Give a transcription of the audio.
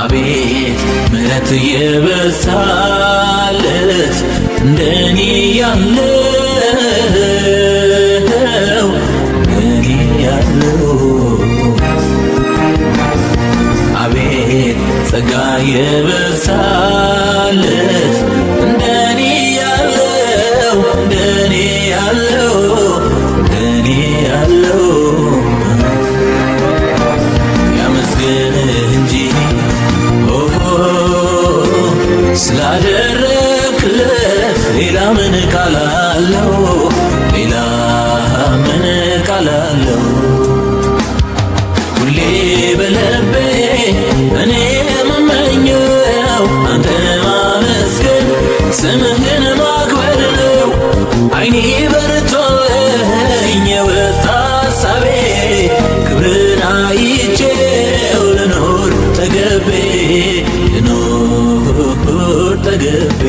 አቤት ምሕረት የበዛለት እንደኔ ያለው እንደኔ ያለው አቤት ጸጋ የበዛለት እንደኔ ያለው እንደኔ ያለው እንደኔ ያለው ያመስግንህ እንጂ ስላደረክለት ሌላ ምን ቃል አለው? ሌላ ምን ቃል አለው? ሁሌ በልቤ እኔ የምመኘው አንተን ማመስገን ስምህን ማክበር ነው። ዓይኔ በርቶልኝ የወጣ ሐሳቤ ክብርን አይቼው ልኖር ተገቤ ልኖር ተገቤ